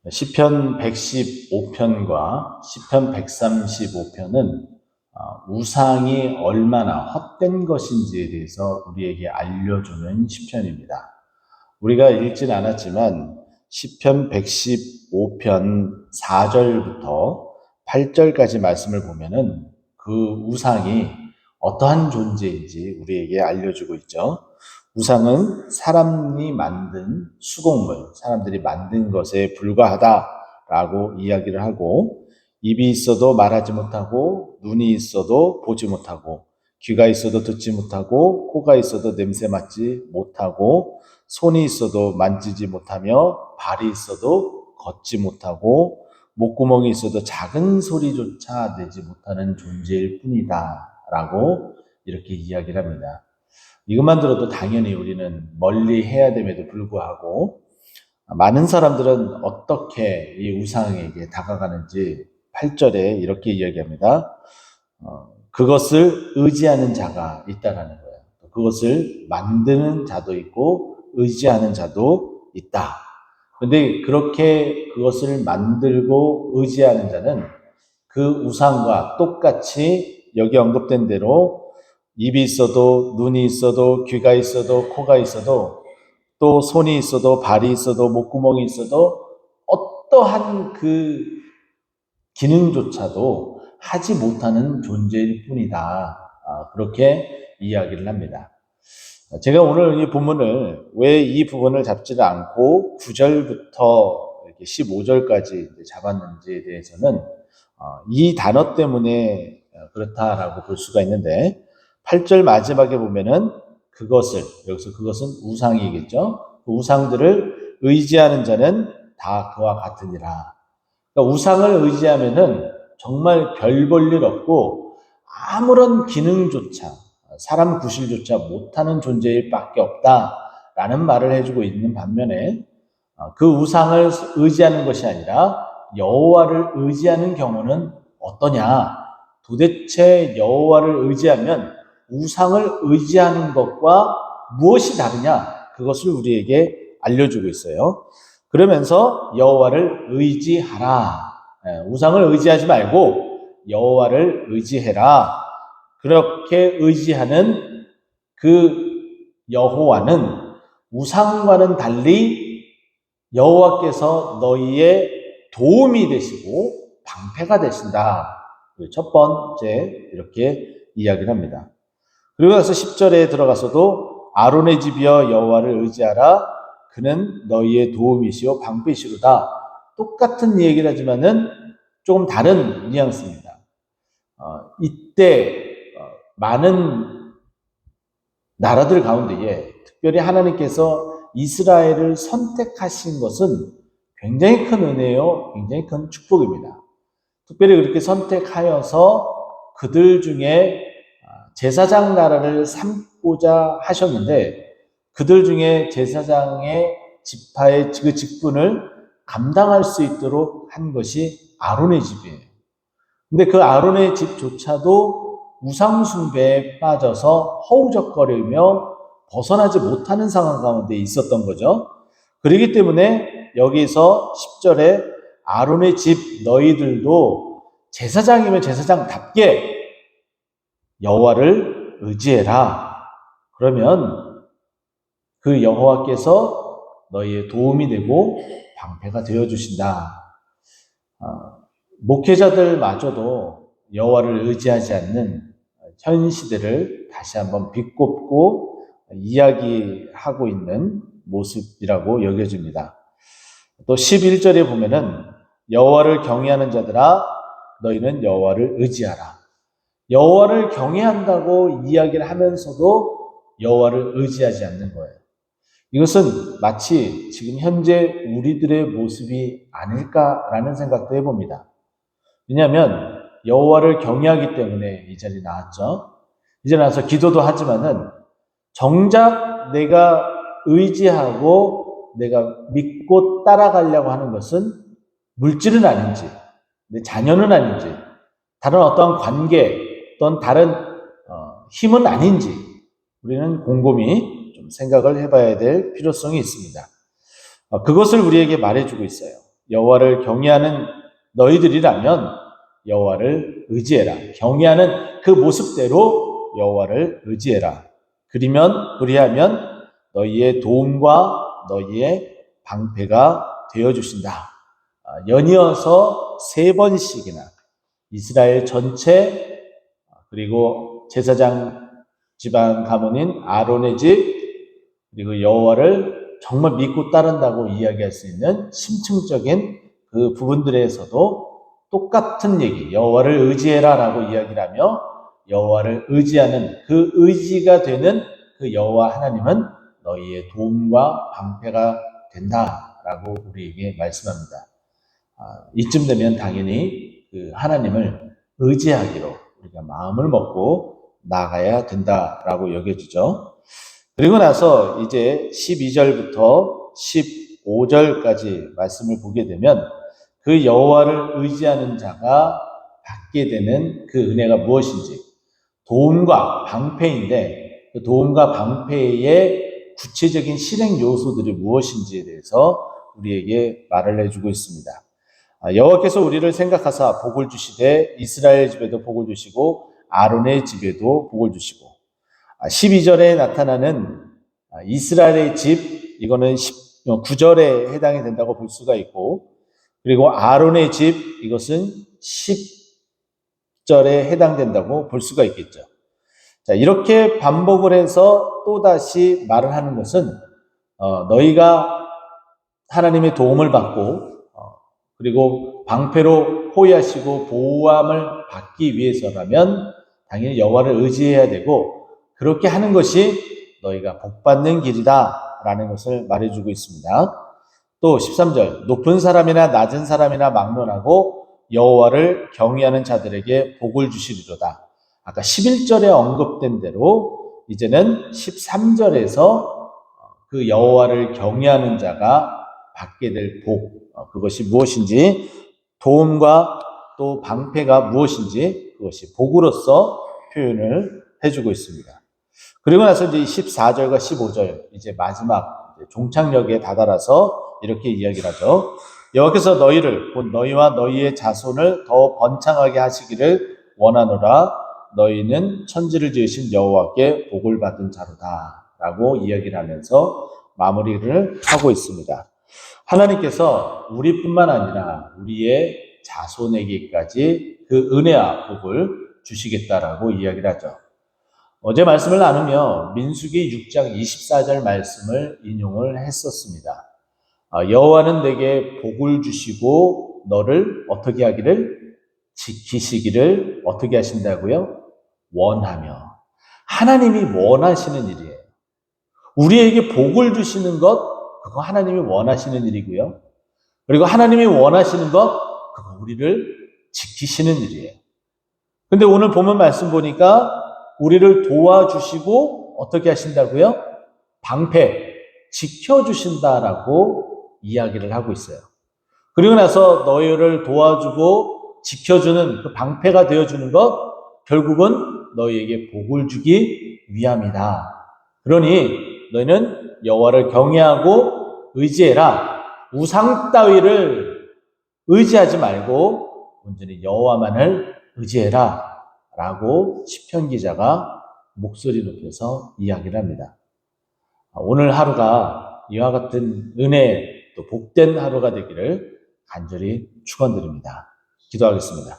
시편 115편과 시편 135편은 우상이 얼마나 헛된 것인지에 대해서 우리에게 알려주는 시편입니다. 우리가 읽진 않았지만 시편 115편 4절부터 8절까지 말씀을 보면은 그 우상이 어떠한 존재인지 우리에게 알려주고 있죠. 우상은 사람이 만든 수곡물, 사람들이 만든 것에 불과하다라고 이야기를 하고, 입이 있어도 말하지 못하고, 눈이 있어도 보지 못하고, 귀가 있어도 듣지 못하고, 코가 있어도 냄새 맡지 못하고, 손이 있어도 만지지 못하며, 발이 있어도 걷지 못하고, 목구멍이 있어도 작은 소리조차 내지 못하는 존재일 뿐이다 라고 이렇게 이야기를 합니다. 이것만 들어도 당연히 우리는 멀리 해야 됨에도 불구하고 많은 사람들은 어떻게 이 우상에게 다가가는지 8절에 이렇게 이야기합니다. 그것을 의지하는 자가 있다라는 거예요. 그것을 만드는 자도 있고 의지하는 자도 있다. 그런데 그렇게 그것을 만들고 의지하는 자는 그 우상과 똑같이 여기 언급된 대로 입이 있어도 눈이 있어도 귀가 있어도 코가 있어도 또 손이 있어도 발이 있어도 목구멍이 있어도 어떠한 그 기능조차도 하지 못하는 존재일 뿐이다. 그렇게 이야기를 합니다. 제가 오늘 이 본문을 왜 이 부분을 잡지를 않고 9절부터 이렇게 15절까지 잡았는지에 대해서는 이 단어 때문에 그렇다라고 볼 수가 있는데 8절 마지막에 보면은 그것을, 여기서 그것은 우상이겠죠. 그 우상들을 의지하는 자는 다 그와 같으니라. 그러니까 우상을 의지하면은 정말 별 볼 일 없고 아무런 기능조차, 사람 구실조차 못하는 존재일 밖에 없다라는 말을 해주고 있는 반면에 그 우상을 의지하는 것이 아니라 여호와를 의지하는 경우는 어떠냐? 도대체 여호와를 의지하면 우상을 의지하는 것과 무엇이 다르냐? 그것을 우리에게 알려주고 있어요. 그러면서 여호와를 의지하라. 우상을 의지하지 말고 여호와를 의지해라. 그렇게 의지하는 그 여호와는 우상과는 달리 여호와께서 너희의 도움이 되시고 방패가 되신다. 첫 번째 이렇게 이야기를 합니다. 그리고 나서 10절에 들어가서도 아론의 집이여 여호와를 의지하라. 그는 너희의 도움이시오 방패시로다. 똑같은 얘기를 하지만은 조금 다른 뉘앙스입니다. 이때 많은 나라들 가운데에 특별히 하나님께서 이스라엘을 선택하신 것은 굉장히 큰 은혜요, 굉장히 큰 축복입니다. 특별히 그렇게 선택하여서 그들 중에 제사장 나라를 삼고자 하셨는데 그들 중에 제사장의 지파의 그 직분을 감당할 수 있도록 한 것이 아론의 집이에요. 근데 그 아론의 집조차도 우상 숭배에 빠져서 허우적거리며 벗어나지 못하는 상황 가운데 있었던 거죠. 그렇기 때문에 여기서 10절에 아론의 집 너희들도 제사장이면 제사장답게 여호와를 의지해라. 그러면 그 여호와께서 너희의 도움이 되고 방패가 되어주신다. 목회자들마저도 여호와를 의지하지 않는 현 시대를 다시 한번 비꼽고 이야기하고 있는 모습이라고 여겨집니다. 또 11절에 보면은 여호와를 경외하는 자들아 너희는 여호와를 의지하라. 여호와를 경외한다고 이야기를 하면서도 여호와를 의지하지 않는 거예요. 이것은 마치 지금 현재 우리들의 모습이 아닐까라는 생각도 해봅니다. 왜냐하면 여호와를 경외하기 때문에 이 자리에 나왔죠. 이 자리에 나와서 기도도 하지만은 정작 내가 의지하고 내가 믿고 따라가려고 하는 것은 물질은 아닌지, 내 자녀는 아닌지, 다른 어떠한 관계, 어떤 다른 힘은 아닌지 우리는 곰곰이 좀 생각을 해봐야 될 필요성이 있습니다. 그것을 우리에게 말해주고 있어요. 여호와를 경외하는 너희들이라면 여호와를 의지해라. 경외하는 그 모습대로 여호와를 의지해라. 그리하면 너희의 도움과 너희의 방패가 되어주신다. 연이어서 3번씩이나 이스라엘 전체, 그리고 제사장 집안 가문인 아론의 집, 그리고 여호와를 정말 믿고 따른다고 이야기할 수 있는 심층적인 그 부분들에서도 똑같은 얘기, 여호와를 의지해라 라고 이야기를 하며, 여호와를 의지하는 그 의지가 되는 그 여호와 하나님은 너희의 도움과 방패가 된다라고 우리에게 말씀합니다. 이쯤 되면 당연히 그 하나님을 의지하기로 우리가 마음을 먹고 나아가야 된다라고 여겨지죠. 그리고 나서 이제 12절부터 15절까지 말씀을 보게 되면 그 여호와를 의지하는 자가 받게 되는 그 은혜가 무엇인지, 도움과 방패인데 그 도움과 방패의 구체적인 실행 요소들이 무엇인지에 대해서 우리에게 말을 해주고 있습니다. 여호와께서 우리를 생각하사 복을 주시되 이스라엘 집에도 복을 주시고 아론의 집에도 복을 주시고, 12절에 나타나는 이스라엘의 집, 이거는 9절에 해당이 된다고 볼 수가 있고, 그리고 아론의 집, 이것은 10절에 해당된다고 볼 수가 있겠죠. 자, 이렇게 반복을 해서 또다시 말을 하는 것은 너희가 하나님의 도움을 받고 그리고 방패로 호위하시고 보호함을 받기 위해서라면 당연히 여호와를 의지해야 되고, 그렇게 하는 것이 너희가 복받는 길이다 라는 것을 말해주고 있습니다. 또 13절, 높은 사람이나 낮은 사람이나 막론하고 여호와를 경외하는 자들에게 복을 주시리로다. 아까 11절에 언급된 대로 이제는 13절에서 그 여호와를 경외하는 자가 받게 될 복, 그것이 무엇인지, 도움과 또 방패가 무엇인지 그것이 복으로서 표현을 해주고 있습니다. 그리고 나서 이제 14절과 15절, 이제 마지막 종착역에 다다라서 이렇게 이야기를 하죠. 여호와께서 너희를, 곧 너희와 너희의 자손을 더 번창하게 하시기를 원하노라. 너희는 천지를 지으신 여호와께 복을 받은 자로다 라고 이야기를 하면서 마무리를 하고 있습니다. 하나님께서 우리뿐만 아니라 우리의 자손에게까지 그 은혜와 복을 주시겠다라고 이야기를 하죠. 어제 말씀을 나누며 민수기 6장 24절 말씀을 인용을 했었습니다. 여호와는 내게 복을 주시고 너를 어떻게 하기를, 지키시기를 어떻게 하신다고요? 원하며. 하나님이 원하시는 일이에요. 우리에게 복을 주시는 것, 그거 하나님이 원하시는 일이고요. 그리고 하나님이 원하시는 것, 그거 우리를 지키시는 일이에요. 근데 오늘 본문 말씀 보니까 우리를 도와주시고 어떻게 하신다고요? 방패, 지켜주신다라고 이야기를 하고 있어요. 그리고 나서 너희를 도와주고 지켜주는 그 방패가 되어주는 것, 결국은 너희에게 복을 주기 위함이다. 그러니 너희는 여호와를 경외하고 의지해라. 우상 따위를 의지하지 말고 온전히 여호와만을 의지해라 라고 시편 기자가 목소리 높여서 이야기를 합니다. 오늘 하루가 이와 같은 은혜 또 복된 하루가 되기를 간절히 축원드립니다. 기도하겠습니다.